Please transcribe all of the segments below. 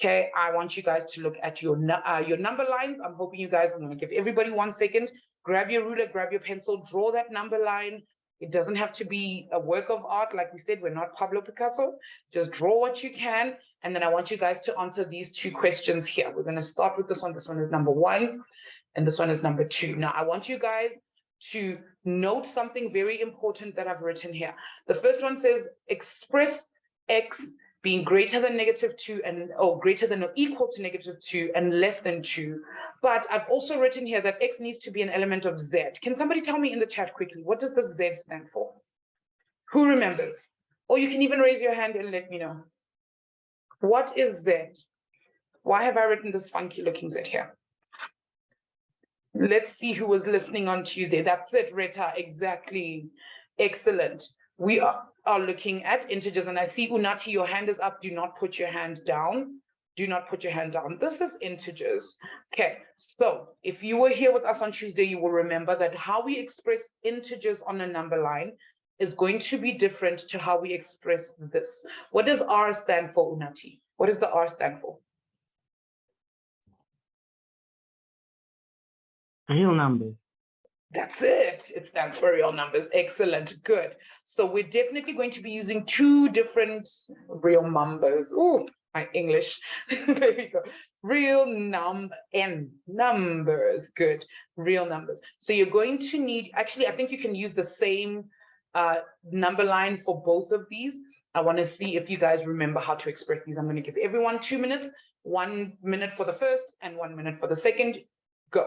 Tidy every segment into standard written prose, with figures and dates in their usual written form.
Okay, I want you guys to look at your number lines. I'm hoping you guys, I'm going to give everybody 1 second. Grab your ruler, grab your pencil, draw that number line. It doesn't have to be a work of art. Like we said, we're not Pablo Picasso. Just draw what you can. And then I want you guys to answer these 2 questions here. We're going to start with this one. This one is number 1, and this one is number 2. Now, I want you guys to note something very important that I've written here. The first one says, express x being greater than -2 and greater than or equal to -2 and less than 2. But I've also written here that x needs to be an element of z. Can somebody tell me in the chat quickly, what does the z stand for? Who remembers? Or you can even raise your hand and let me know. What is z? Why have I written this funky looking z here? Let's see who was listening on Tuesday. That's it, Rita, exactly. Excellent. We are looking at integers, and I see Unati, your hand is up. Do not put your hand down. Do not put your hand down. This is integers. Okay, so if you were here with us on Tuesday, you will remember that how we express integers on a number line is going to be different to how we express this. What does R stand for, Unati? What does the R stand for? Real numbers. That's it. It stands for real numbers. Excellent. Good. So we're definitely going to be using 2 different real numbers. Oh, my English. There we go. Real numbers. Good. Real numbers. So you're going to need, actually, I think you can use the same number line for both of these. I want to see if you guys remember how to express these. I'm going to give everyone 2 minutes, 1 minute for the first and 1 minute for the second. Go.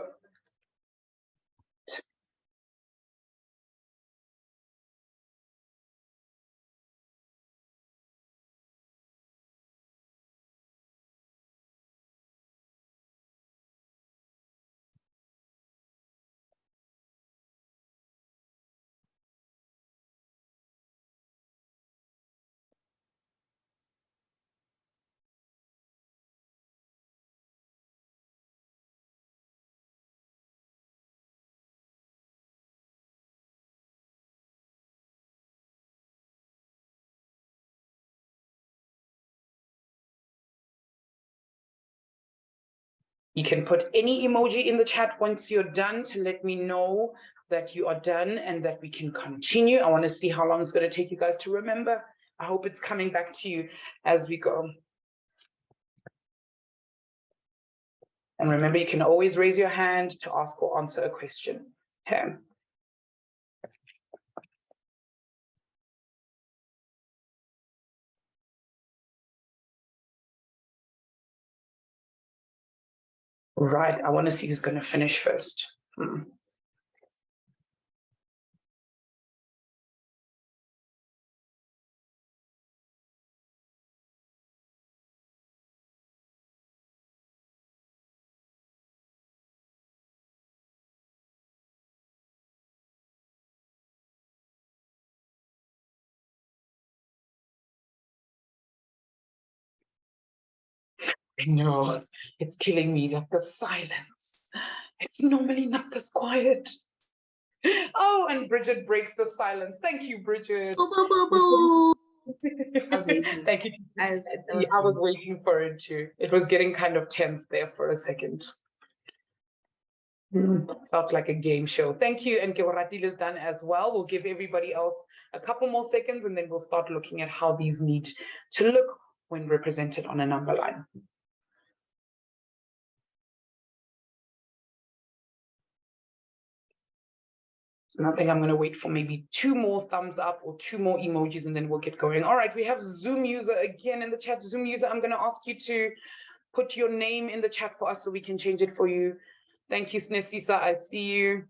You can put any emoji in the chat once you're done to let me know that you are done and that we can continue. I want to see how long it's going to take you guys to remember. I hope it's coming back to you as we go. And remember, you can always raise your hand to ask or answer a question. Okay. Right, I want to see who's going to finish first. I know, it's killing me, like the silence. It's normally not this quiet. Oh, and Bridget breaks the silence. Thank you, Bridget. Thank you. I was waiting for it too. It was getting kind of tense there for a second. Felt like a game show. Thank you. And Gewaratil is done as well. We'll give everybody else a couple more seconds and then we'll start looking at how these need to look when represented on a number line. So I think I'm going to wait for maybe 2 more thumbs up or 2 more emojis and then we'll get going. All right, we have Zoom user again in the chat. Zoom user, I'm going to ask you to put your name in the chat for us so we can change it for you. Thank you, Snesisa. I see you.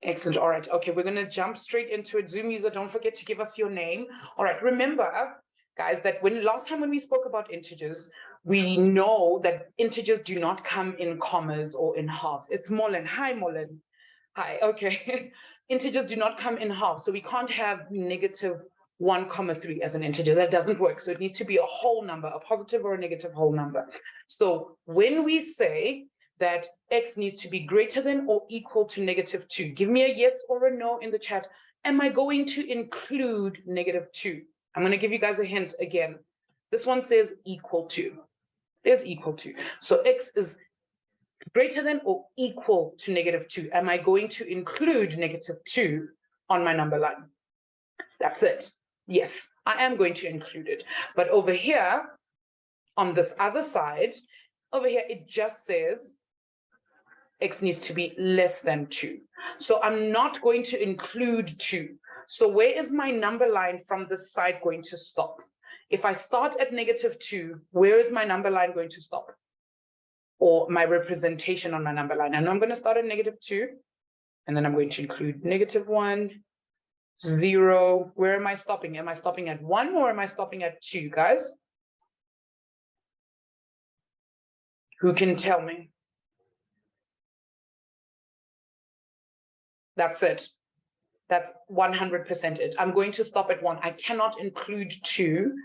Excellent. All right. Okay, we're going to jump straight into it. Zoom user, don't forget to give us your name. All right. Remember, guys, that last time when we spoke about integers, we know that integers do not come in commas or in halves. It's Molen. Hi, Molen. Hi. Okay. Integers do not come in halves. So we can't have -1,3 as an integer. That doesn't work. So it needs to be a whole number, a positive or a negative whole number. So when we say that x needs to be greater than or equal to -2. Give me a yes or a no in the chat. Am I going to include -2? I'm going to give you guys a hint again. This one says equal to. There's equal to. So x is greater than or equal to -2. Am I going to include -2 on my number line? That's it. Yes, I am going to include it. But over here, on this other side, over here, it just says x needs to be less than 2. So I'm not going to include 2. So where is my number line from this side going to stop? If I start at -2, where is my number line going to stop? Or my representation on my number line? And I'm going to start at -2, and then I'm going to include -1, 0. Where am I stopping? Am I stopping at 1 or am I stopping at 2, guys? Who can tell me? That's it. That's 100% it. I'm going to stop at 1. I cannot include 2,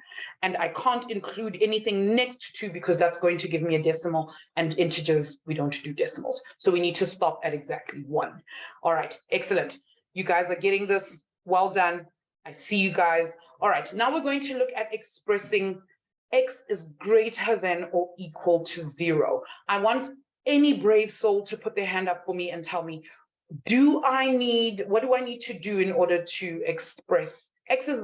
and I can't include anything next to 2 because that's going to give me a decimal, and integers, we don't do decimals. So we need to stop at exactly 1. All right, excellent. You guys are getting this. Well done. I see you guys. All right, now we're going to look at expressing x is greater than or equal to 0. I want any brave soul to put their hand up for me and tell me, what do I need to do in order to express x is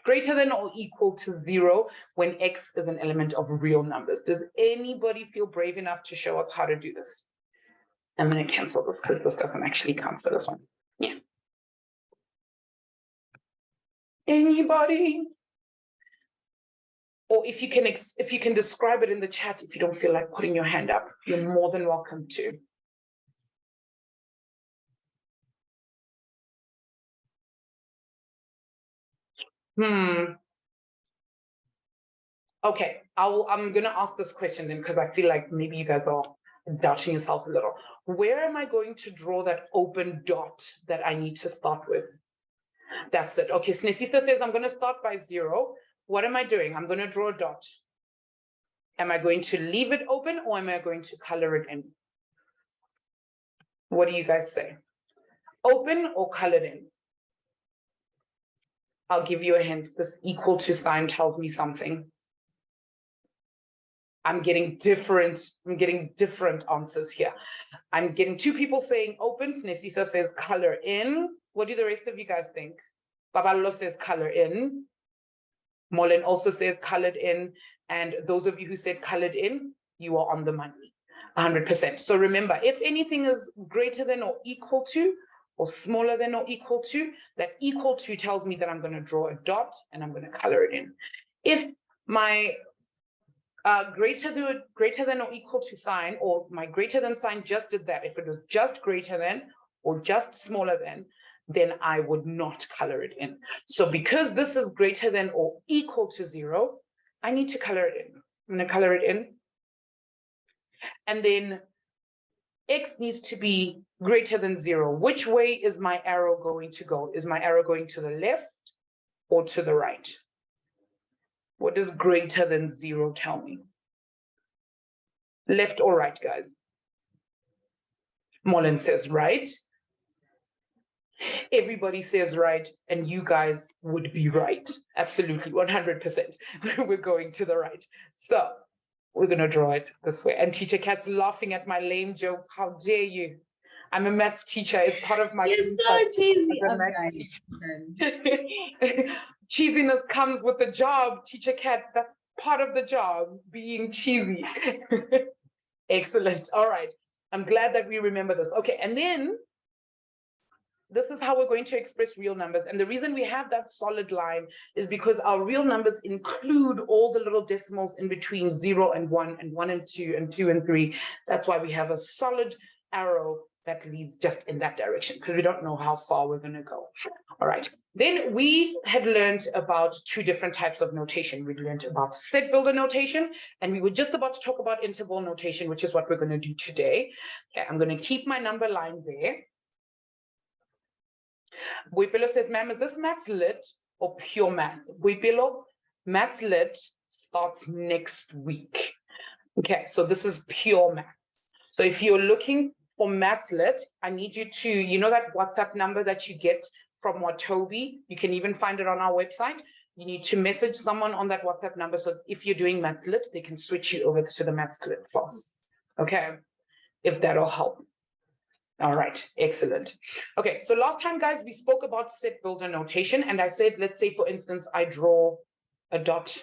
greater than or equal to 0 when x is an element of real numbers? Does anybody feel brave enough to show us how to do this? I'm going to cancel this because this doesn't actually count for this one. Yeah. Anybody? Or if you can describe it in the chat, if you don't feel like putting your hand up, you're more than welcome to. Okay, I'm gonna ask this question then because I feel like maybe you guys are doubting yourselves a little. Where am I going to draw that open dot that I need to start with? That's it. Okay, Snesita says I'm gonna start by 0. What am I doing? I'm gonna draw a dot. Am I going to leave it open or am I going to color it in? What do you guys say? Open or colored in? I'll give you a hint. This equal to sign tells me something. I'm getting different answers here. I'm getting 2 people saying open. Snesisa says color in. What do the rest of you guys think? Babalo says color in. Molen also says colored in. And those of you who said colored in, you are on the money, 100%. So remember, if anything is greater than or equal to, or smaller than or equal to, that equal to tells me that I'm going to draw a dot and I'm going to color it in. If my greater than or equal to sign, or my greater than sign just did that, if it was just greater than or just smaller than, then I would not color it in. So because this is greater than or equal to 0, I need to color it in. I'm going to color it in. And then x needs to be greater than 0. Which way is my arrow going to go? Is my arrow going to the left or to the right? What does greater than 0 tell me? Left or right, guys? Mollen says right. Everybody says right, and you guys would be right. Absolutely, 100%. We're going to the right. So we're going to draw it this way. And Teacher Kat's laughing at my lame jokes. How dare you? I'm a maths teacher. It's part of my... You're so cheesy. Cheesiness comes with the job, Teacher Kat. That's part of the job, being cheesy. Excellent. All right. I'm glad that we remember this. Okay, and then this is how we're going to express real numbers. And the reason we have that solid line is because our real numbers include all the little decimals in between 0 and 1 and 1 and 2 and 2 and 3. That's why we have a solid arrow that leads just in that direction, because we don't know how far we're going to go. All right. Then we had learned about 2 different types of notation. We learned about set builder notation, and we were just about to talk about interval notation, which is what we're going to do today. Okay, I'm going to keep my number line there. Buipilo says, ma'am, is this maths lit or pure math? Buipilo, maths lit starts next week. Okay, so this is pure maths. So if you're looking for Mathslit, I need you to, you know that WhatsApp number that you get from Watobe? You can even find it on our website. You need to message someone on that WhatsApp number. So if you're doing Mathslit, they can switch you over to the Mathslit class. Okay, if that'll help. All right, excellent. Okay, so last time, guys, we spoke about set builder notation, and I said, let's say, for instance, I draw a dot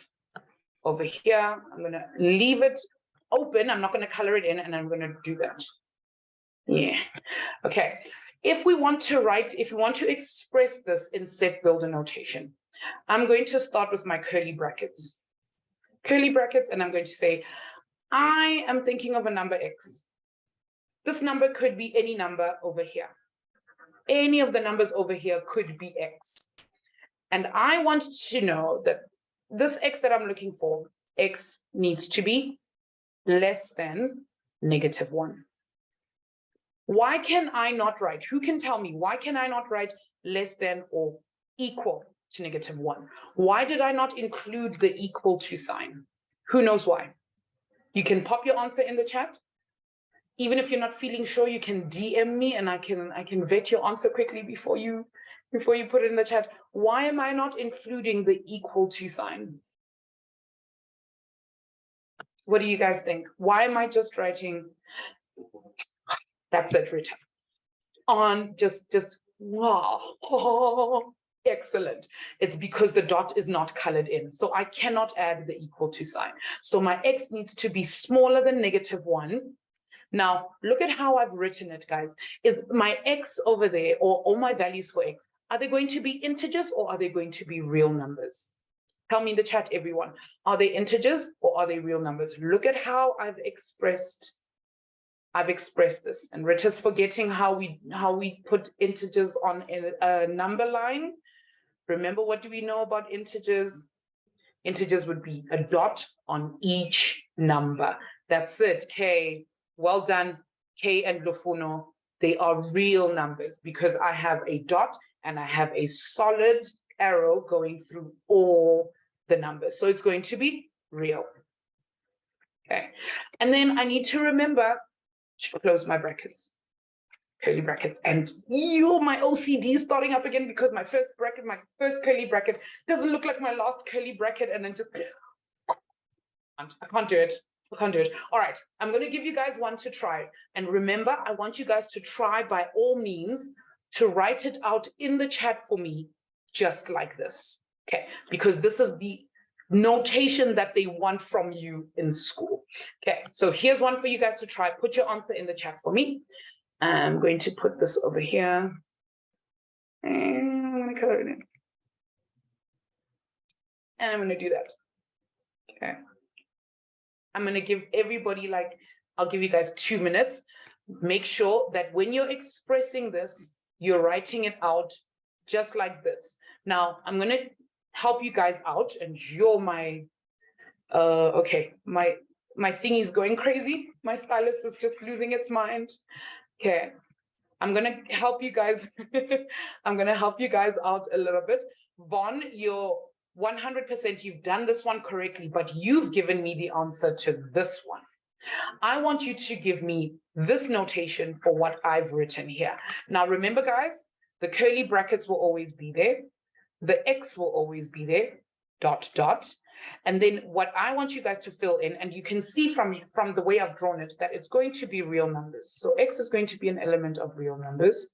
over here. I'm going to leave it open. I'm not going to color it in, and I'm going to do that. Yeah. Okay. If we want to express this in set builder notation, I'm going to start with my curly brackets. Curly brackets, and I'm going to say, I am thinking of a number X. This number could be any number over here. Any of the numbers over here could be X. And I want to know that this X that I'm looking for, X needs to be less than -1. Why can I not write? Who can tell me why can I not write less than or equal to -1? Why did I not include the equal to sign? Who knows why? You can pop your answer in the chat. Even if you're not feeling sure, you can DM me and I can vet your answer quickly before you put it in the chat. Why am I not including the equal to sign? What do you guys think? Why am I just writing? That's it, Rita. On just wow. Oh, excellent. It's because the dot is not colored in. So I cannot add the equal to sign. So my X needs to be smaller than -1. Now, look at how I've written it, guys. Is my X over there, or all my values for X, are they going to be integers or are they going to be real numbers? Tell me in the chat, everyone. Are they integers or are they real numbers? Look at how I've expressed this. And Rita's forgetting how we put integers on a number line. Remember, what do we know about integers? Integers would be a dot on each number. That's it. K. Well done, K and Lufuno. They are real numbers because I have a dot and I have a solid arrow going through all the numbers. So it's going to be real. Okay. And then I need to remember to close my brackets, curly brackets. And my OCD is starting up again because my first curly bracket doesn't look like my last curly bracket. And then just, I can't do it. I can't do it. All right, I'm going to give you guys one to try. And remember, I want you guys to try by all means to write it out in the chat for me, just like this. Okay, because this is the notation that they want from you in school. Okay, so here's one for you guys to try. Put your answer in the chat for me. I'm going to put this over here. And I'm going to color it in. And I'm going to do that. Okay. I'm going to give everybody, I'll give you guys 2 minutes. Make sure that when you're expressing this, you're writing it out just like this. Now, I'm going to help you guys out, and you're my, okay, my thing is going crazy. My stylus is just losing its mind. Okay, I'm going to help you guys. I'm going to help you guys out a little bit. Vaughn, you're 100%, you've done this one correctly, but you've given me the answer to this one. I want you to give me this notation for what I've written here. Now, remember, guys, the curly brackets will always be there. The X will always be there, dot, dot. And then what I want you guys to fill in, and you can see from the way I've drawn it, that it's going to be real numbers. So X is going to be an element of real numbers.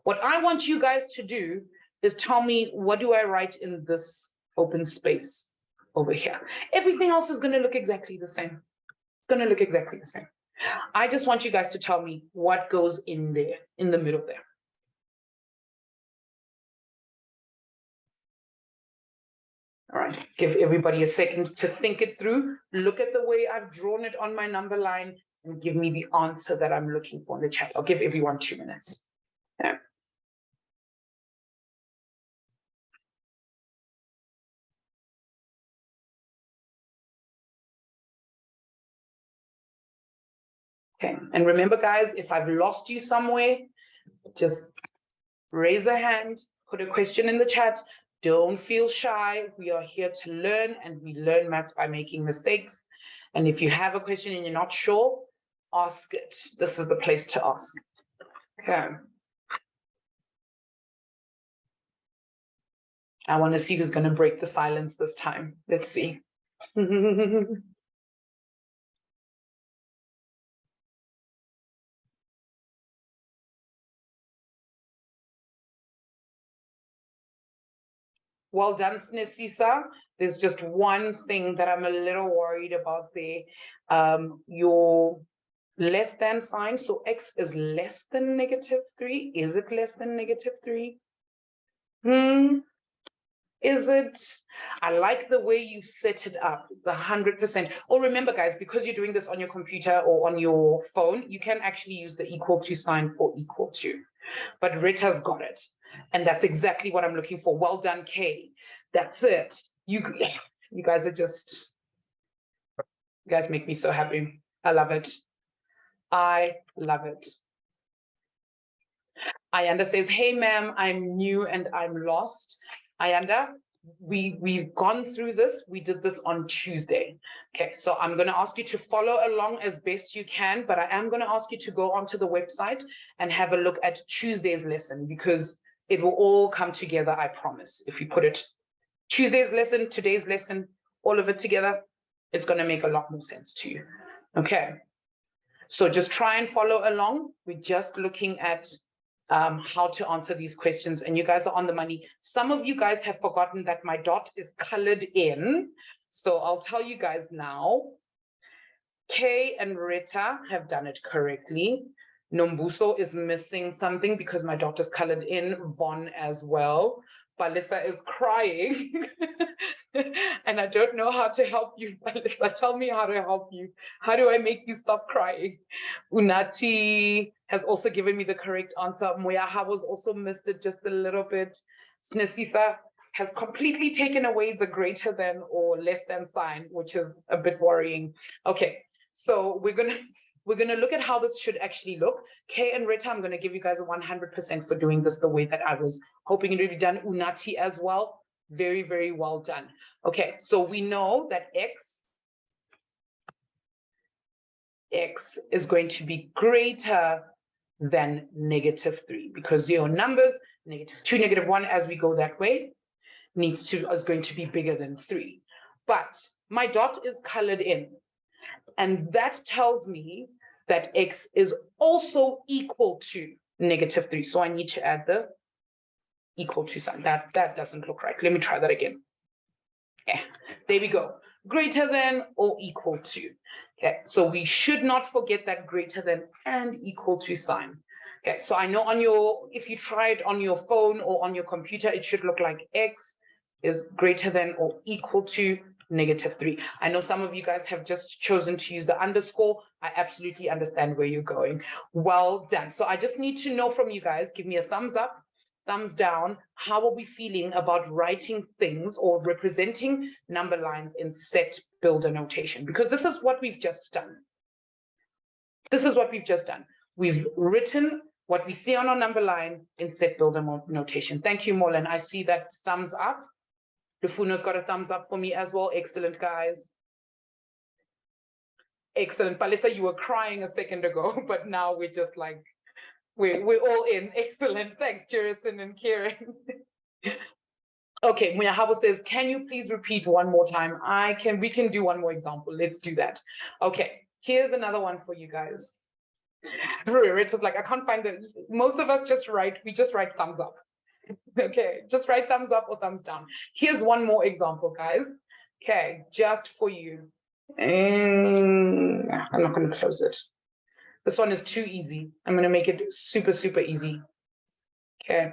What I want you guys to do is tell me, what do I write in this open space over here? Everything else is going to look exactly the same. It's going to look exactly the same. I just want you guys to tell me what goes in there, in the middle there. All right, give everybody a second to think it through. Look at the way I've drawn it on my number line and give me the answer that I'm looking for in the chat. I'll give everyone 2 minutes. Yeah. Okay, and remember, guys, if I've lost you somewhere, just raise a hand, put a question in the chat. Don't feel shy. We are here to learn, and we learn maths by making mistakes. And if you have a question and you're not sure, ask it. This is the place to ask. Okay. I want to see who's going to break the silence this time. Let's see. Well done, Snesisa. There's just one thing that I'm a little worried about there. Your less than sign. So x is less than -3. Is it less than -3? Is it? I like the way you've set it up. It's 100%. Oh, remember, guys, because you're doing this on your computer or on your phone, you can actually use the equal to sign for equal to. But Rita's got it. And that's exactly what I'm looking for. Well done, Kay. That's it. You guys are just, you guys make me so happy. I love it. I love it. Ayanda says, hey, ma'am, I'm new and I'm lost. Ayanda, we've gone through this. We did this on Tuesday. Okay, so I'm going to ask you to follow along as best you can, but I am going to ask you to go onto the website and have a look at Tuesday's lesson, because it will all come together, I promise. If you put it Tuesday's lesson, today's lesson, all of it together, it's going to make a lot more sense to you. Okay, so just try and follow along. We're just looking at how to answer these questions, and you guys are on the money. Some of you guys have forgotten that my dot is colored in, so I'll tell you guys now. Kay and Rita have done it correctly. Nombuso is missing something because my dot is colored in. Von as well. Balisa is crying and I don't know how to help you. Balisa, tell me how to help you. How do I make you stop crying? Unati has also given me the correct answer. Moyaha was also missed it just a little bit. Snesisa has completely taken away the greater than or less than sign, which is a bit worrying. Okay, so we're gonna look at how this should actually look. Kay and Rita, I'm gonna give you guys a 100% for doing this the way that I was hoping it would be done. Unati as well, very, very well done. Okay, so we know that x is going to be greater than -3, because your numbers, -2, -1, as we go that way, is going to be bigger than 3. But my dot is colored in, and that tells me that x is also equal to -3. So I need to add the equal to sign. That doesn't look right. Let me try that again. Yeah, there we go. Greater than or equal to. Okay, so we should not forget that greater than and equal to sign. Okay, so I know if you try it on your phone or on your computer, it should look like x is greater than or equal to -3. I know some of you guys have just chosen to use the underscore. I absolutely understand where you're going. Well done. So I just need to know from you guys, give me a thumbs up, thumbs down. How are we feeling about writing things or representing number lines in set builder notation? Because this is what we've just done. This is what we've just done. We've written what we see on our number line in set builder notation. Thank you, Molen. I see that thumbs up. Lufuno's got a thumbs up for me as well. Excellent, guys. Excellent. Palisa, you were crying a second ago, but now we're just like, we're all in. Excellent. Thanks, Jerison and Kieran. Okay, Muyahabo says, can you please repeat one more time? We can do one more example. Let's do that. Okay, here's another one for you guys. Rita's like, I can't find most of us we just write thumbs up. Okay, just write thumbs up or thumbs down. Here's one more example, guys. Okay, just for you. And I'm not going to close it. This one is too easy. I'm going to make it super, super easy. Okay.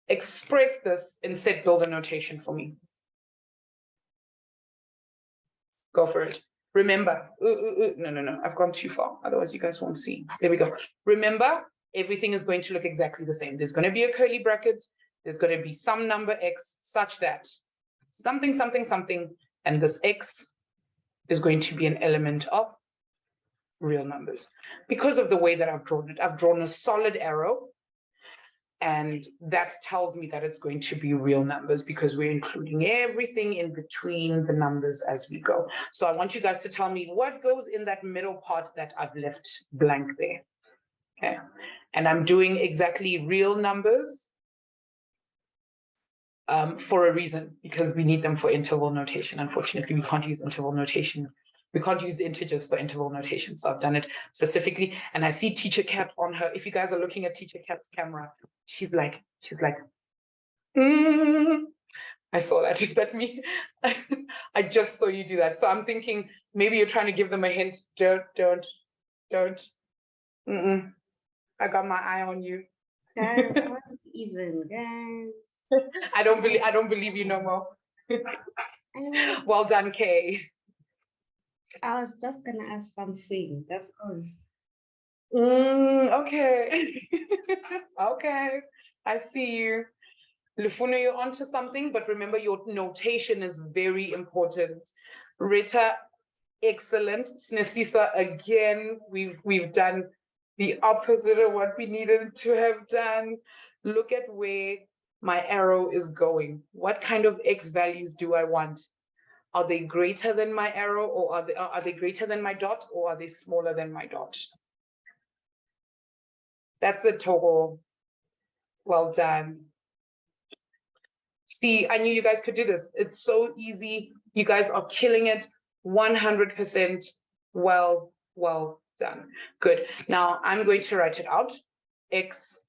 Express this in set builder notation for me. Go for it. Remember, no, I've gone too far. Otherwise, you guys won't see. There we go. Remember, everything is going to look exactly the same. There's going to be a curly brackets. There's going to be some number x such that something, something, something, and this x is going to be an element of real numbers. Because of the way that I've drawn it, I've drawn a solid arrow. And that tells me that it's going to be real numbers because we're including everything in between the numbers as we go. So I want you guys to tell me what goes in that middle part that I've left blank there. Okay. And I'm doing exactly real numbers for a reason, because we need them for interval notation. Unfortunately, we can't use interval notation. We can't use integers for interval notation. So I've done it specifically. And I see Teacher Cat on her. If you guys are looking at Teacher Cat's camera, she's like, I saw that. That me. I just saw you do that. So I'm thinking maybe you're trying to give them a hint. Don't. I got my eye on you. Guys, I was even, guys. I don't believe you no more. Well done, Kay. I was just gonna ask something. That's all. Okay. Okay. I see you. Lufuno, you're onto something, but remember your notation is very important. Rita, excellent. Snesisa, again, we've done the opposite of what we needed to have done. Look at where my arrow is going. What kind of X values do I want? Are they greater than my arrow, or are they greater than my dot, or are they smaller than my dot? That's it, Togo. Well done. See, I knew you guys could do this. It's so easy. You guys are killing it. 100%. Well done. Good. Now I'm going to write it out. X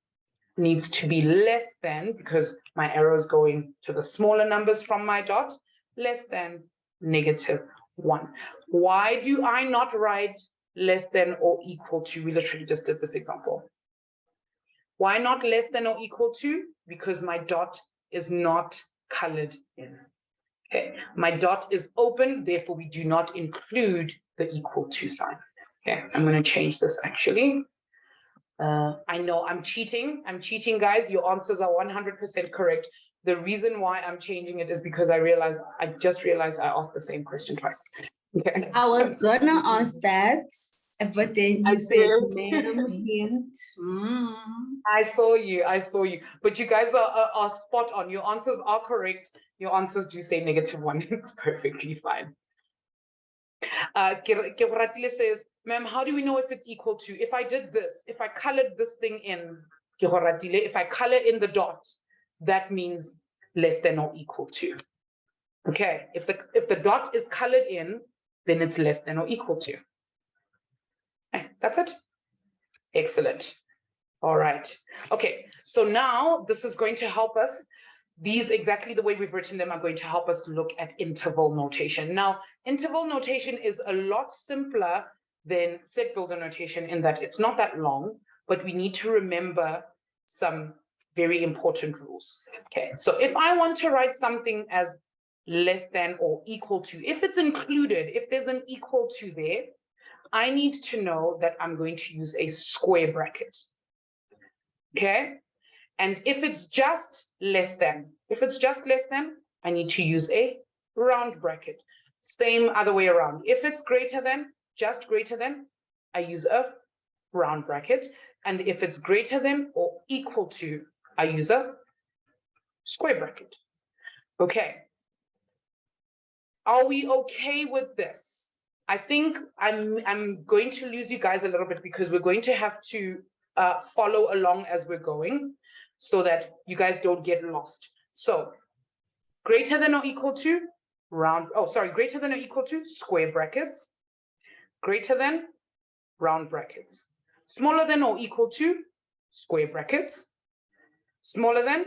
needs to be less than, because my arrow is going to the smaller numbers from my dot, less than -1. Why do I not write less than or equal to? We literally just did this example. Why not less than or equal to? Because my dot is not colored in. Okay, my dot is open, therefore we do not include the equal to sign. Okay, I'm going to change this actually. I know I'm cheating, guys. Your answers are 100% correct. The reason why I'm changing it is because I just realized I asked the same question twice. Okay. I was gonna ask that, but then you said, ma'am, hint. I saw you. But you guys are spot on. Your answers are correct. Your answers do say -1. It's perfectly fine. Keratile says, ma'am, how do we know if it's equal to? If I did this, if I colored this thing in, if I color in the dot, that means less than or equal to. Okay, if the dot is colored in, then it's less than or equal to. Okay, that's it. Excellent. All right. Okay, so now this is going to help us. These, exactly the way we've written them, are going to help us look at interval notation. Now, interval notation is a lot simpler than set builder notation in that it's not that long, but we need to remember some very important rules. Okay, so if I want to write something as less than or equal to, if it's included, if there's an equal to there, I need to know that I'm going to use a square bracket. Okay, and if it's just less than, I need to use a round bracket. Same other way around. If it's greater than, just greater than, I use a round bracket. And if it's greater than or equal to, I use a square bracket. Okay. Are we okay with this? I think I'm going to lose you guys a little bit because we're going to have to follow along as we're going so that you guys don't get lost. So greater than or equal to greater than or equal to square brackets, greater than round brackets, smaller than or equal to square brackets, smaller than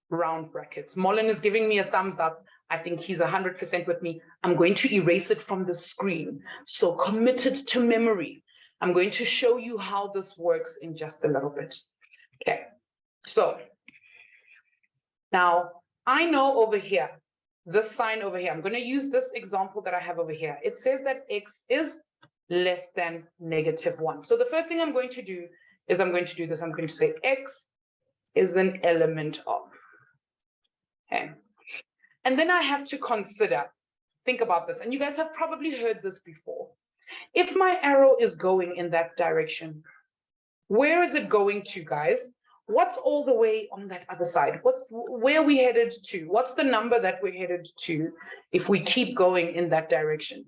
round brackets. Molin is giving me a thumbs up. I think he's 100% with me. I'm going to erase it from the screen. So committed to memory. I'm going to show you how this works in just a little bit. Okay, so now I know over here, this sign over here, I'm going to use this example that I have over here. It says that X is less than -1. So the first thing I'm going to do is I'm going to do this. I'm going to say X is an element of. Okay. And then I have to consider, think about this, and you guys have probably heard this before. If my arrow is going in that direction, where is it going to, guys? What's all the way on that other side? Where are we headed to? What's the number that we're headed to if we keep going in that direction?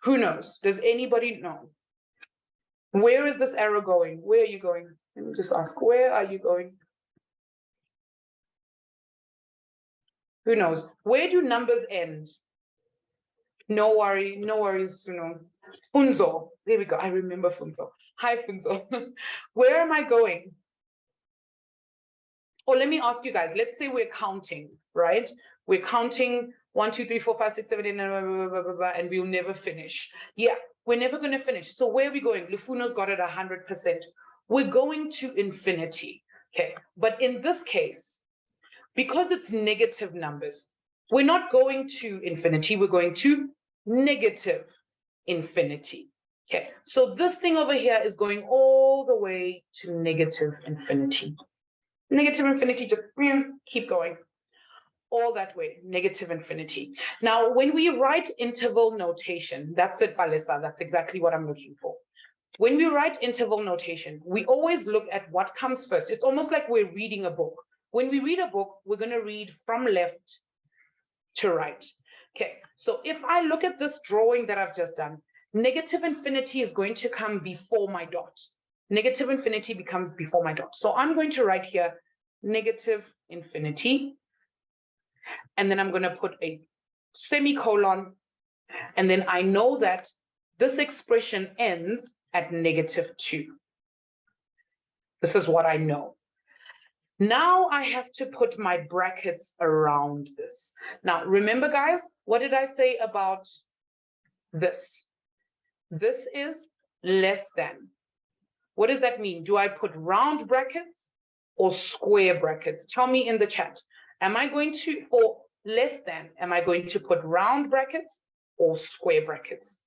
Who knows? Does anybody know? Where is this arrow going? Where are you going? Let me just ask, where are you going? Who knows? Where do numbers end? No worries, you know. Funzo, there we go. I remember Funzo. Hi, Funzo. Where am I going? Or let me ask you guys, let's say we're counting, right? We're counting 1, 2, 3, 4, 5, 6, 7, 8, 9, blah, blah, blah, blah, blah, and we'll never finish. Yeah, we're never going to finish. So where are we going? Lufuno's got it 100%. We're going to infinity. Okay, but in this case, because it's negative numbers, we're not going to infinity, we're going to negative infinity. Okay, so this thing over here is going all the way to negative infinity. Negative infinity, just keep going. All that way, negative infinity. Now, when we write interval notation, that's it, Palesa, that's exactly what I'm looking for. When we write interval notation, we always look at what comes first. It's almost like we're reading a book. When we read a book, we're going to read from left to right. Okay, so if I look at this drawing that I've just done, negative infinity is going to come before my dot. Negative infinity becomes before my dot. So I'm going to write here negative infinity, and then I'm going to put a semicolon, and then I know that this expression ends at -2. This is what I know. Now I have to put my brackets around this. Now, remember, guys, what did I say about this? This is less than. What does that mean? Do I put round brackets or square brackets? Tell me in the chat. Am I going to, or less than, am I going to put round brackets or square brackets?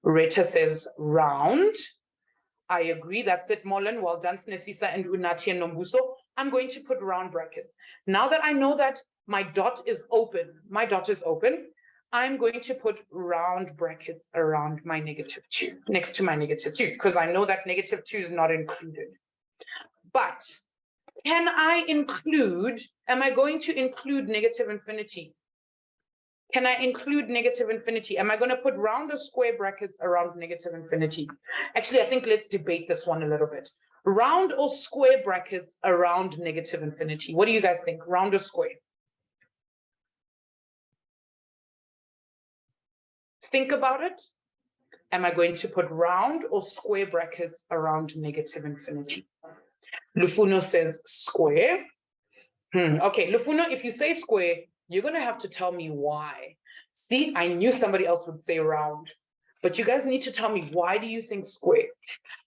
Rita says round. I agree. That's it, Molen. Well done, Snesisa and Unati and Nombuso. I'm going to put round brackets. Now that I know that my dot is open, I'm going to put round brackets around my -2, next to my -2, because I know that -2 is not included. But can I include, am I going to include negative infinity? Can I include negative infinity? Am I going to put round or square brackets around negative infinity? Actually, I think let's debate this one a little bit. Round or square brackets around negative infinity? What do you guys think? Round or square? Think about it. Am I going to put round or square brackets around negative infinity? Lufuno says square. Okay, Lufuno, if you say square, you're going to have to tell me why. See, I knew somebody else would say round, but you guys need to tell me, why do you think square?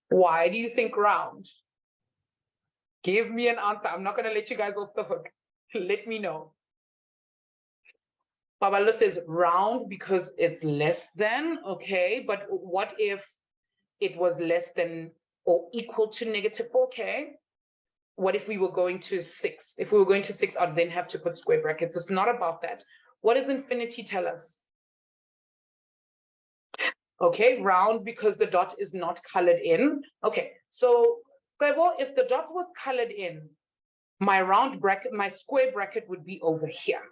Why do you think round? Give me an answer. I'm not going to let you guys off the hook. Let me know. Babalo says round because it's less than. Okay, but what if it was less than or equal to -4? Okay. What if we were going to 6? If we were going to 6, I'd then have to put square brackets. It's not about that. What does infinity tell us? Okay, round because the dot is not colored in. Okay, so if the dot was colored in, my round bracket, my square bracket would be over here.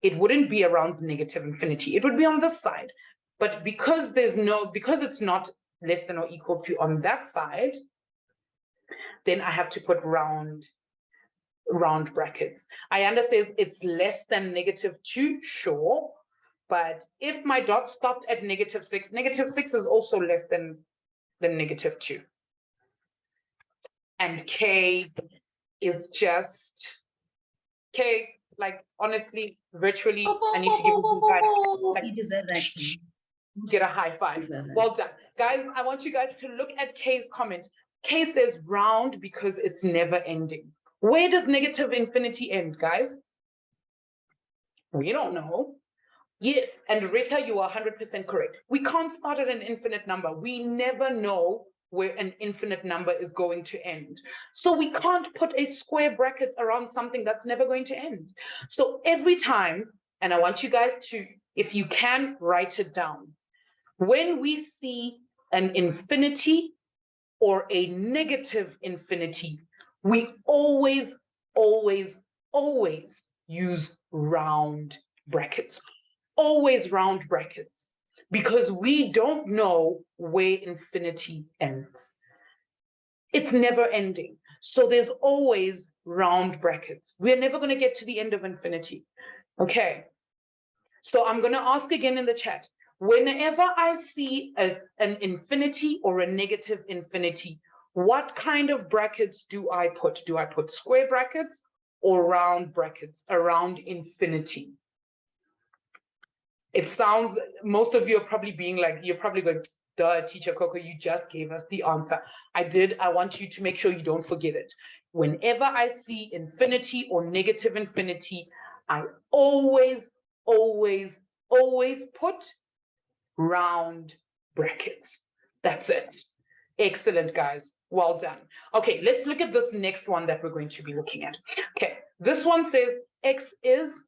It wouldn't be around negative infinity. It would be on this side. But because because it's not less than or equal to on that side, then I have to put round brackets. I understand it's less than -2, sure. But if my dot stopped at -6, -6 is also less than -2. And K is just K, like honestly, virtually, I need to give you You deserve that. Get a high five. Well done. Guys, I want you guys to look at K's comment. K says round because it's never ending. Where does negative infinity end, guys? We don't know. Yes, and Rita, you are 100% correct. We can't start at an infinite number. We never know where an infinite number is going to end. So we can't put a square bracket around something that's never going to end. So every time, and I want you guys to, if you can, write it down. When we see an infinity or a negative infinity, We always, always, always use round brackets. Always round brackets, because we don't know where infinity ends. It's never ending. So there's always round brackets. We're never going to get to the end of infinity. Okay. So I'm going to ask again in the chat. Whenever I see an infinity or a negative infinity, what kind of brackets do I put? Do I put square brackets or round brackets around infinity? It sounds, most of you are probably being like, you're probably going, duh, Teacher Coco, you just gave us the answer. I did. I want you to make sure you don't forget it. Whenever I see infinity or negative infinity, I always, always, always put round brackets. That's it. Excellent, guys. Well done. Okay, let's look at this next one that we're going to be looking at. Okay, this one says x is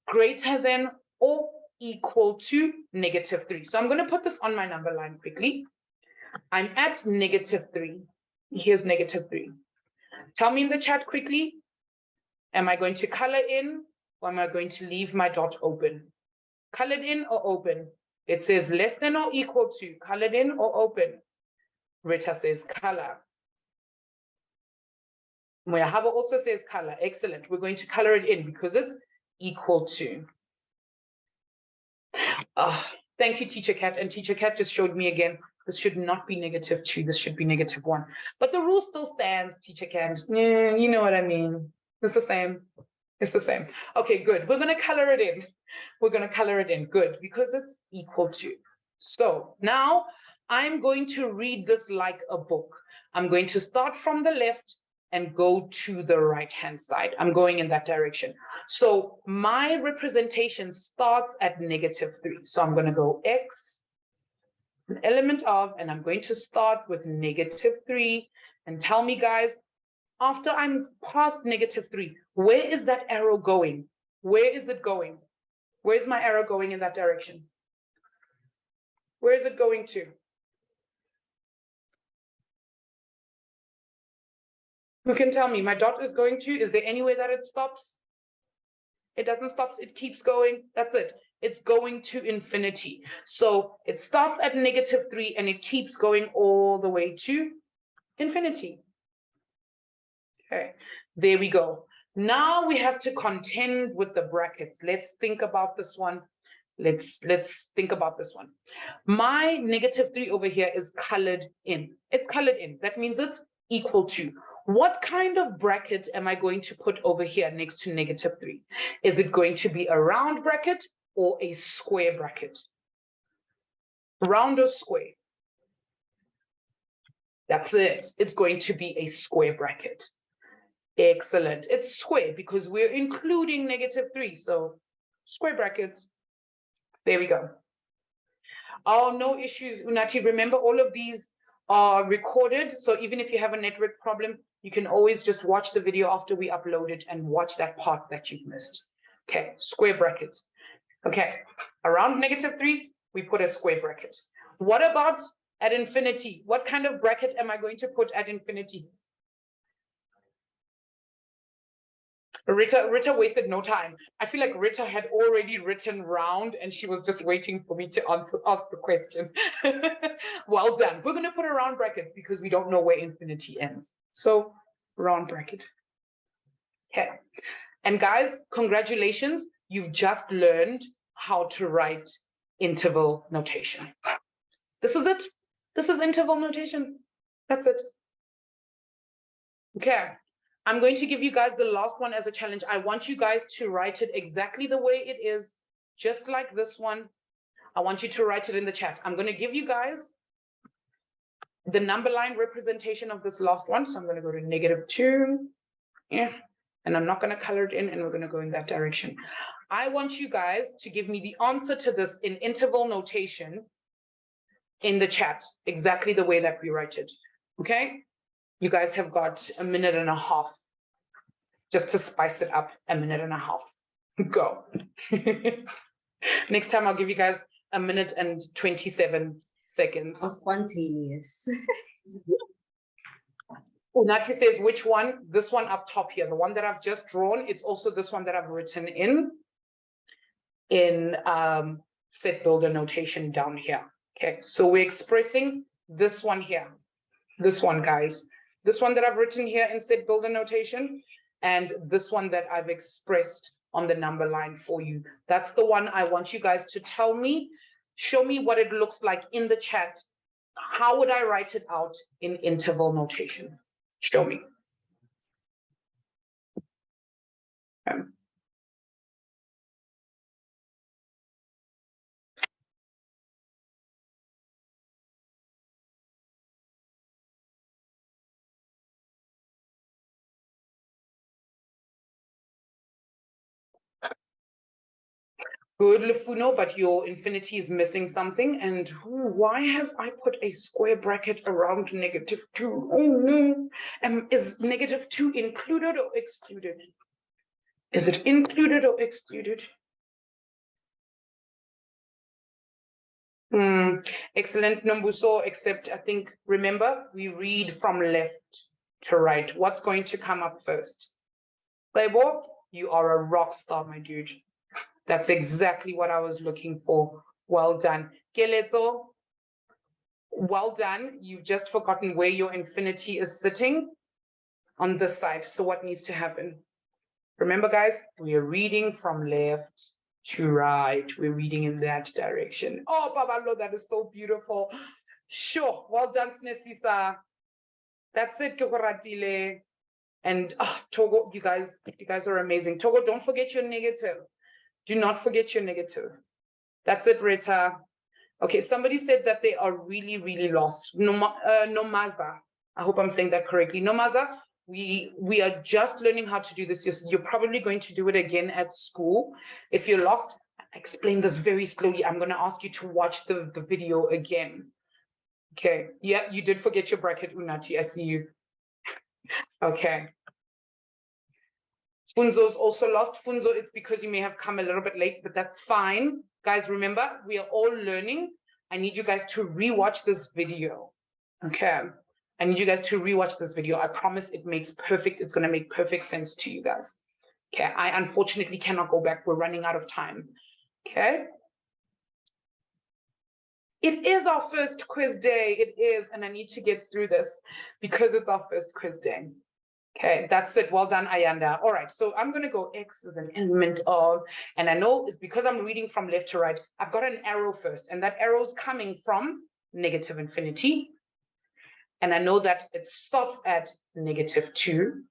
greater than or equal to -3. So I'm going to put this on my number line quickly. I'm at -3. Here's -3. Tell me in the chat quickly, am I going to color in or am I going to leave my dot open? Colored in or open? It says less than or equal to. Colored in or open? Rita says color. Moyahaba also says color. Excellent. We're going to color it in because it's equal to. Oh, thank you, Teacher Cat. And Teacher Cat just showed me again, this should not be -2. This should be -1. But the rule still stands, Teacher Cat. You know what I mean. It's the same. It's the same. Okay, good. We're going to color it in. We're going to color it in. Good, because it's equal to. So now I'm going to read this like a book. I'm going to start from the left and go to the right-hand side. I'm going in that direction. So my representation starts at -3. So I'm going to go x, an element of, and I'm going to start with -3. And tell me, guys, after I'm past -3, where is that arrow going? Where is it going? Where's my arrow going in that direction? Where is it going to? Who can tell me? My dot is going to, is there any way that it stops? It doesn't stop, it keeps going. That's it. It's going to infinity. So it starts at -3 and it keeps going all the way to infinity. Okay, there we go. Now we have to contend with the brackets. Let's think about this one. Let's think about this one. My -3 over here is colored in. It's colored in. That means it's equal to. What kind of bracket am I going to put over here next to -3? Is it going to be a round bracket or a square bracket? Round or square? That's it. It's going to be a square bracket. Excellent. It's square because we're including -3. So square brackets. There we go. Oh, no issues, Unati. Remember, all of these are recorded. So even if you have a network problem, you can always just watch the video after we upload it and watch that part that you've missed. Okay, square brackets. Okay, around -3, we put a square bracket. What about at infinity? What kind of bracket am I going to put at infinity? Rita wasted no time. I feel like Rita had already written round and she was just waiting for me to ask the question. Well done. We're going to put a round bracket because we don't know where infinity ends. So round bracket. Okay. And guys, congratulations. You've just learned how to write interval notation. This is it. This is interval notation. That's it. Okay. I'm going to give you guys the last one as a challenge. I want you guys to write it exactly the way it is, just like this one. I want you to write it in the chat. I'm going to give you guys the number line representation of this last one. So I'm going to go to -2. Yeah. And I'm not going to color it in, and we're going to go in that direction. I want you guys to give me the answer to this in interval notation in the chat, exactly the way that we write it. Okay? You guys have got a minute and a half just to spice it up. A minute and a half. Go. Next time I'll give you guys a minute and 27 seconds. How spontaneous. Unaki says, which one? This one up top here, the one that I've just drawn. It's also this one that I've written in set builder notation down here. Okay, so we're expressing this one here. This one, guys. This one that I've written here in set builder notation, and this one that I've expressed on the number line for you. That's the one I want you guys to tell me, show me what it looks like in the chat. How would I write it out in interval notation? Show me. Good, Lefuno, but your infinity is missing something. And why have I put a square bracket around -2? Oh no. Is -2 included or excluded? Is it included or excluded? Excellent, Nombuso, except I think, remember, we read from left to right. What's going to come up first? Playboy, you are a rock star, my dude. That's exactly what I was looking for. Well done. Keletso, well done. You've just forgotten where your infinity is sitting on this side. So what needs to happen? Remember, guys, we are reading from left to right. We're reading in that direction. Oh, Babalo, that is so beautiful. Sure. Well done, Snesisa. That's it, Koratile. And Togo, you guys are amazing. Togo, don't forget your negative. Do not forget your negative. That's it, Rita. Okay, somebody said that they are really, really lost. Nomaza. I hope I'm saying that correctly. Nomaza, we are just learning how to do this. You're probably going to do it again at school. If you're lost, I explain this very slowly. I'm going to ask you to watch the video again. Okay. Yeah, you did forget your bracket, Unati. I see you. Okay. Funzo's also lost. Funzo, it's because you may have come a little bit late, but that's fine. Guys, remember, we are all learning. I need you guys to rewatch this video. Okay. I need you guys to rewatch this video. I promise it's going to make perfect sense to you guys. Okay. I unfortunately cannot go back. We're running out of time. Okay. It is our first quiz day. It is. And I need to get through this because it's our first quiz day. Okay, that's it. Well done, Ayanda. All right, so I'm going to go X as an element of, and I know it's because I'm reading from left to right. I've got an arrow first, and that arrow is coming from negative infinity. And I know that it stops at -2.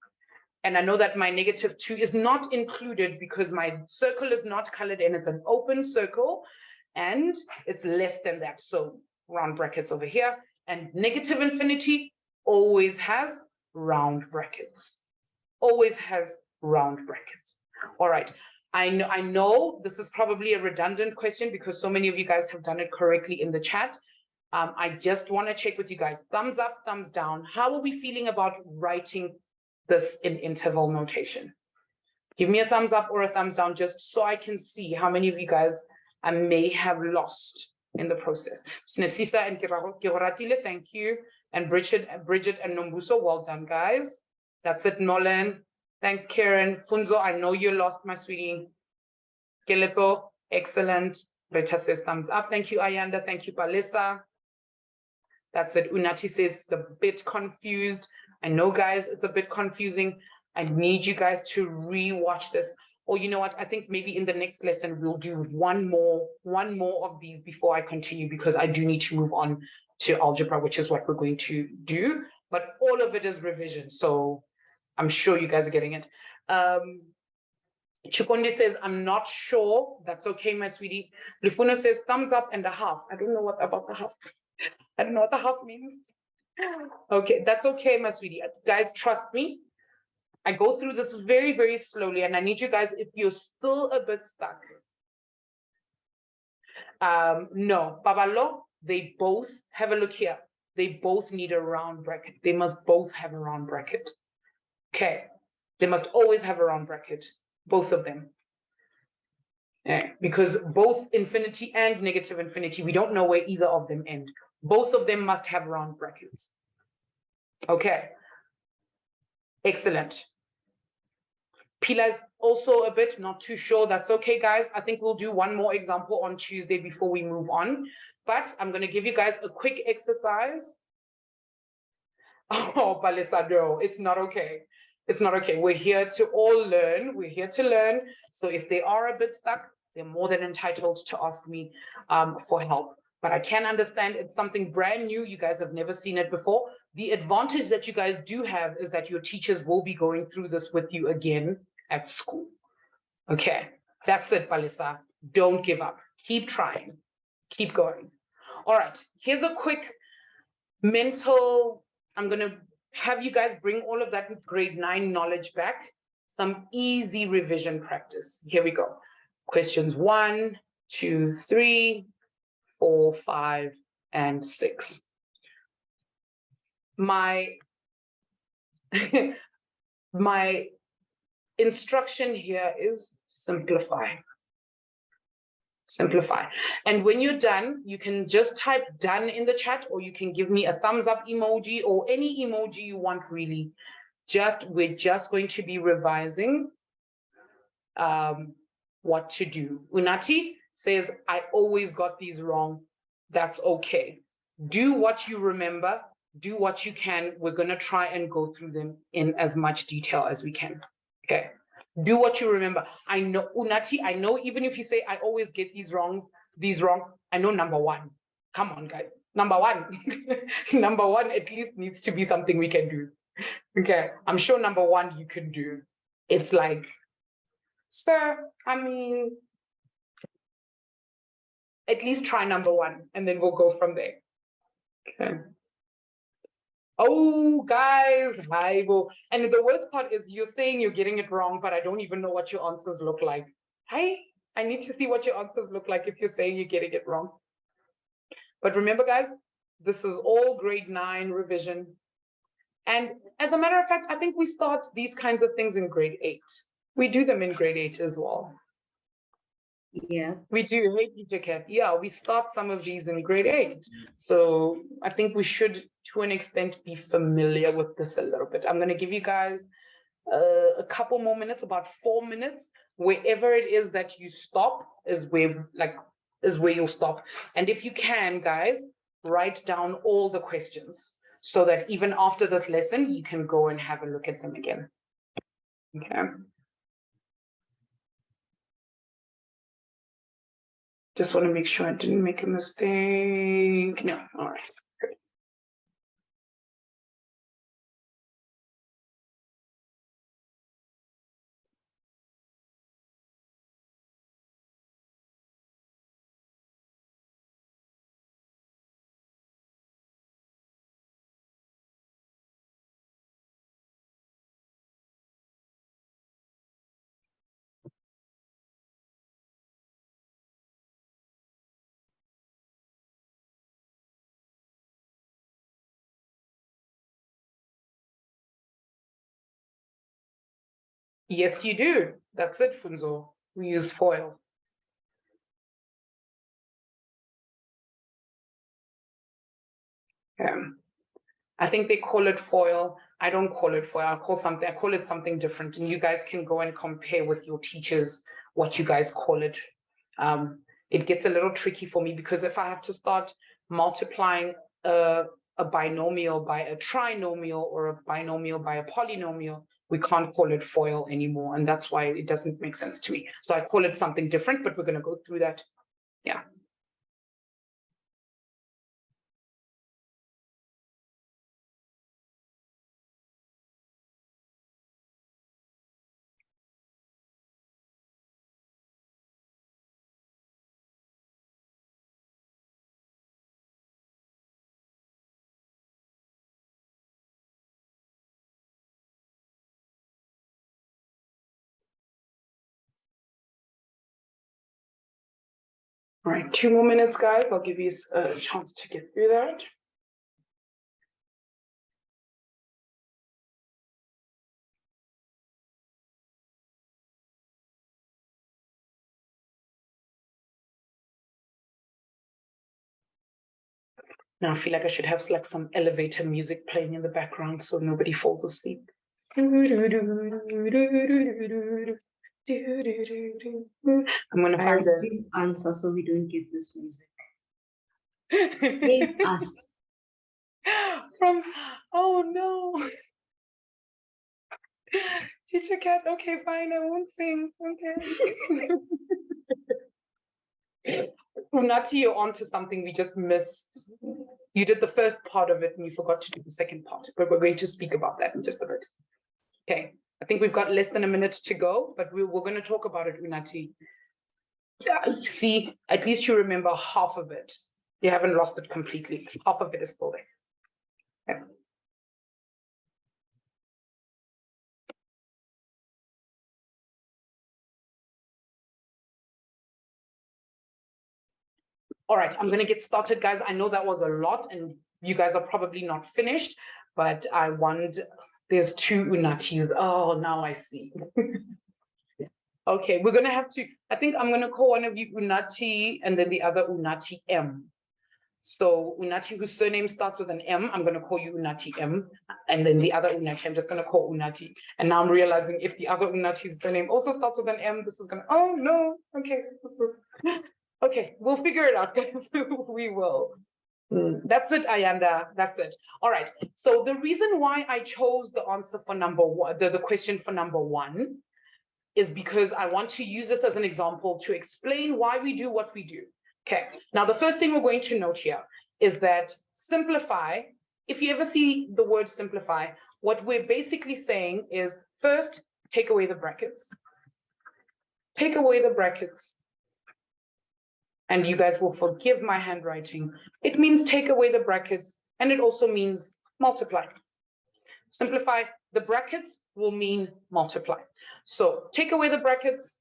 And I know that my -2 is not included because my circle is not colored in. It's an open circle, and it's less than that. So round brackets over here. And negative infinity always has round brackets, always has round brackets. All right, I know this is probably a redundant question because so many of you guys have done it correctly in the chat. I just want to check with you guys. Thumbs up, thumbs down. How are we feeling about writing this in interval notation? Give me a thumbs up or a thumbs down just so I can see how many of you guys I may have lost in the process. Snesisa and Kihoratile, thank you. And Bridget and Nombuso, well done, guys. That's it, Nolan. Thanks, Karen. Funzo, I know you're lost, my sweetie. Keletso, excellent. Rita says thumbs up. Thank you, Ayanda. Thank you, Palisa. That's it. Unati says it's a bit confused. I know, guys, it's a bit confusing. I need you guys to re-watch this. Or you know what? I think maybe in the next lesson, we'll do one more of these before I continue because I do need to move on to algebra, which is what we're going to do, but all of it is revision. So I'm sure you guys are getting it. Chikonde says, I'm not sure. That's okay, my sweetie. Lufuno says, thumbs up and a half. I don't know what about the half. I don't know what the half means. Okay, that's okay, my sweetie. Guys, trust me. I go through this very, very slowly, and I need you guys, if you're still a bit stuck. No, Babalo, they both, have a look here. They both need a round bracket. They must both have a round bracket. Okay, they must always have a round bracket, both of them. Yeah, because both infinity and negative infinity, we don't know where either of them end. Both of them must have round brackets. Okay, Excellent. Pila's also a bit not too sure. That's okay, guys. I think we'll do one more example on Tuesday before we move on. But I'm going to give you guys a quick exercise. Oh, Balisa, no, it's not okay. It's not okay. We're here to all learn. We're here to learn. So if they are a bit stuck, they're more than entitled to ask me for help. But I can understand it's something brand new. You guys have never seen it before. The advantage that you guys do have is that your teachers will be going through this with you again at school. Okay, that's it, Balisa. Don't give up. Keep trying. Keep going. All right, here's a quick mental, I'm going to have you guys bring all of that grade 9 knowledge back. Some easy revision practice. Here we go. Questions 1, 2, 3, 4, 5, and 6. My instruction here is simplify. Simplify. And when you're done, you can just type done in the chat, or you can give me a thumbs up emoji or any emoji you want, really. We're just going to be revising what to do. Unati says, I always got these wrong. That's okay. Do what you remember. Do what you can. We're going to try and go through them in as much detail as we can. Okay. Do what you remember. I know, Unati, I know even if you say, I always get these wrong, I know number 1. Come on, guys. Number 1. Number 1 at least needs to be something we can do. Okay. I'm sure number 1 you can do. It's like, sir, I mean, at least try number 1 and then we'll go from there. Okay. Oh, guys, and the worst part is you're saying you're getting it wrong, but I don't even know what your answers look like. Hey, I need to see what your answers look like if you're saying you're getting it wrong. But remember, guys, this is all grade 9 revision. And as a matter of fact, I think we start these kinds of things in grade 8. We do them in grade 8 as well. Yeah. We do. Hey, teacher Kat. Yeah, we start some of these in grade 8. So I think we should, to an extent, be familiar with this a little bit. I'm going to give you guys a couple more minutes, about 4 minutes. Wherever it is that you stop is where you'll stop. And if you can, guys, write down all the questions so that even after this lesson, you can go and have a look at them again. Okay. Just want to make sure I didn't make a mistake. No, all right. Great. Yes, you do. That's it, Funzo. We use foil. I think they call it foil. I don't call it foil. I call it something different. And you guys can go and compare with your teachers what you guys call it. It gets a little tricky for me because if I have to start multiplying a binomial by a trinomial or a binomial by a polynomial, we can't call it foil anymore. And that's why it doesn't make sense to me. So I call it something different, but we're going to go through that. Yeah. All right, 2 more minutes, guys. I'll give you a chance to get through that. Now I feel like I should have like some elevator music playing in the background so nobody falls asleep. I'm gonna find it. Please answer so we don't get this music. Save us. From, oh no. Teacher Cat, okay, fine, I won't sing. Okay. Unati, you're onto something we just missed. You did the first part of it and you forgot to do the second part, but we're going to speak about that in just a bit. Okay, I think we've got less than a minute to go, but we're going to talk about it, Unati. Yeah, see, at least you remember half of it. You haven't lost it completely. Half of it is still there. Okay. All right, I'm going to get started, guys. I know that was a lot and you guys are probably not finished, but I want, there's two Unatis. Oh, now I see. Okay, we're going to have to, I think I'm going to call one of you Unati and then the other Unati M. So Unati, whose surname starts with an M, I'm going to call you Unati M. And then the other Unati, I'm just going to call Unati. And now I'm realizing if the other Unati's surname also starts with an M, this is going to, oh no, okay, this is, okay, we'll figure it out, guys. We will. That's it, Ayanda, that's it. All right, so the reason why I chose the answer for number one, the question for number one, is because I want to use this as an example to explain why we do what we do. Okay, now the first thing we're going to note here is that simplify, if you ever see the word simplify, what we're basically saying is first, take away the brackets. Take away the brackets. And you guys will forgive my handwriting. It means take away the brackets, and it also means multiply. Simplify, the brackets will mean multiply. So take away the brackets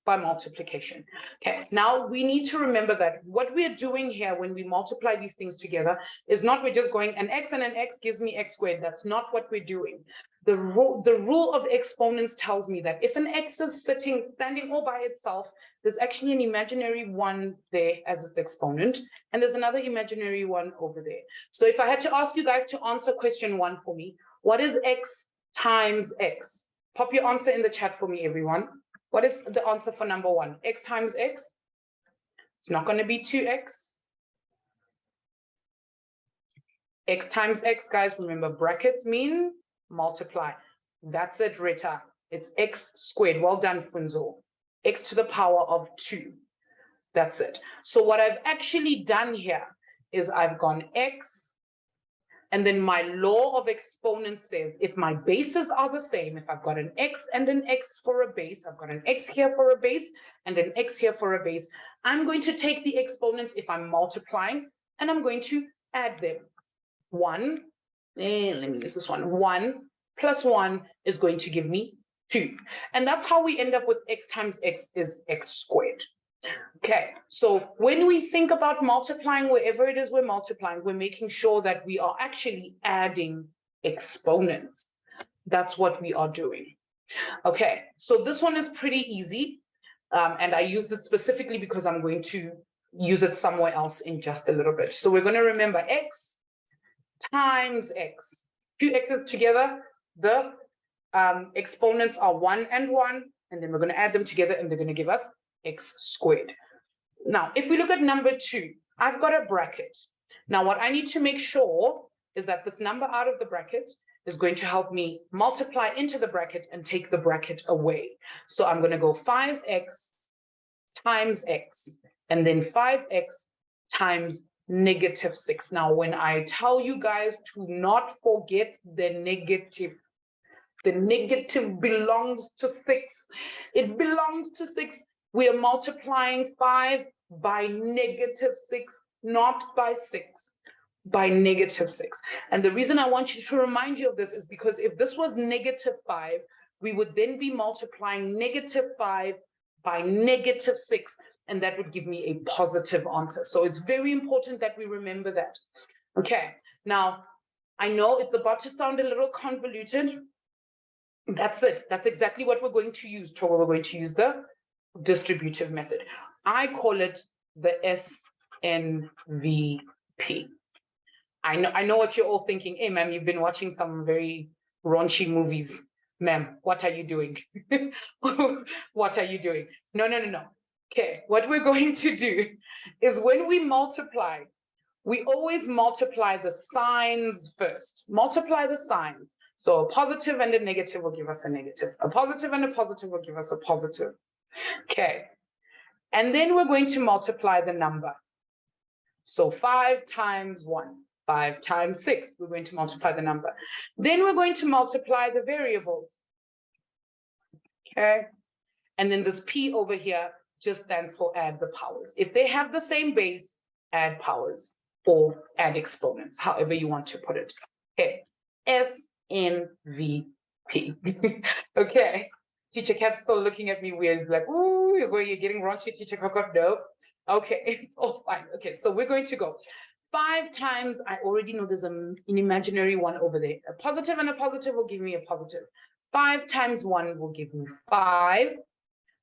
by multiplication. Okay, now we need to remember that what we're doing here when we multiply these things together is not we're just going an x and an x gives me x squared. That's not what we're doing. The rule of exponents tells me that if an x is standing all by itself, there's actually an imaginary one there as its exponent, and there's another imaginary one over there. So if I had to ask you guys to answer question one for me, what is x times x? Pop your answer in the chat for me, everyone. What is the answer for number one? X times x? It's not going to be 2x. X times x, guys, remember brackets mean multiply. That's it, Rita. It's x squared. Well done, Funzo. X to the power of 2. That's it. So what I've actually done here is I've gone x, and then my law of exponents says if my bases are the same, if I've got an x and an x for a base, I've got an x here for a base and an x here for a base, I'm going to take the exponents if I'm multiplying and I'm going to add them. 1, let me use this one. 1 plus 1 is going to give me 2. And that's how we end up with x times x is x squared. Okay, so when we think about multiplying, wherever it is we're multiplying, we're making sure that we are actually adding exponents. That's what we are doing. Okay, so this one is pretty easy. And I used it specifically because I'm going to use it somewhere else in just a little bit. So we're going to remember x times x. 2 x's together, the exponents are 1 and 1, and then we're going to add them together and they're going to give us x squared. Now, if we look at number 2, I've got a bracket. Now, what I need to make sure is that this number out of the bracket is going to help me multiply into the bracket and take the bracket away. So I'm going to go 5x times x, and then 5x times -6. Now, when I tell you guys to not forget the negative belongs to 6. It belongs to 6. We are multiplying 5 by -6, not by 6, by -6. And the reason I want you to remind you of this is because if this was -5, we would then be multiplying -5 by -6, and that would give me a positive answer. So it's very important that we remember that. Okay, now I know it's about to sound a little convoluted. That's it. That's exactly what we're going to use. Togo, we're going to use the distributive method. I call it the SNVP. I know what you're all thinking. Hey, ma'am, you've been watching some very raunchy movies. Ma'am, what are you doing? What are you doing? No. Okay, what we're going to do is when we multiply, we always multiply the signs first. Multiply the signs. So a positive and a negative will give us a negative. A positive and a positive will give us a positive. Okay. And then we're going to multiply the number. So 5 times 1, 5 times 6, we're going to multiply the number. Then we're going to multiply the variables. Okay. And then this P over here just stands for add the powers. If they have the same base, add powers or add exponents, however you want to put it. Okay. SNVP. Okay. Teacher Cat's still looking at me weird, like, ooh, you're getting raunchy, Teacher Coco. No. Okay, it's all fine. Okay, so we're going to go 5 times, I already know there's an imaginary one over there. A positive and a positive will give me a positive. 5 times 1 will give me 5.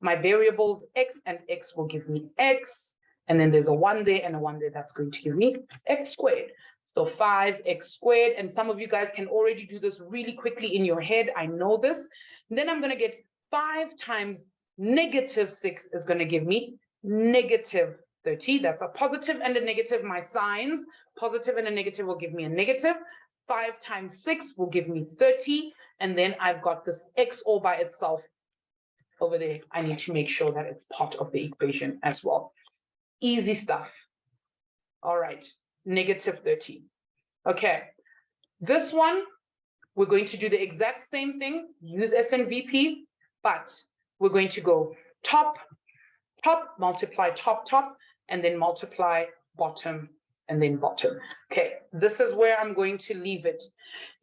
My variables x and x will give me x. And then there's a 1 there and a 1 there. That's going to give me x squared. So 5x squared. And some of you guys can already do this really quickly in your head. I know this. And then I'm going to get 5 times negative 6 is going to give me negative 30. That's a positive and a negative. My signs, positive and a negative will give me a negative. 5 times 6 will give me 30. And then I've got this x all by itself over there. I need to make sure that it's part of the equation as well. Easy stuff. All right, negative 30. Okay, this one, we're going to do the exact same thing, use SNVP, but we're going to go top, multiply top, and then multiply bottom, and then bottom. Okay, this is where I'm going to leave it.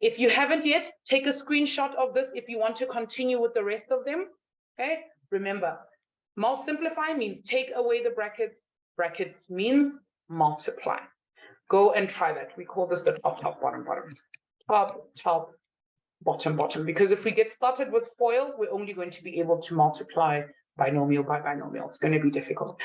If you haven't yet, take a screenshot of this if you want to continue with the rest of them. Okay, remember, simplify means take away the brackets. Brackets means multiply. Go and try that. We call this the top, bottom. Top, bottom. Because if we get started with FOIL, we're only going to be able to multiply binomial by binomial. It's going to be difficult.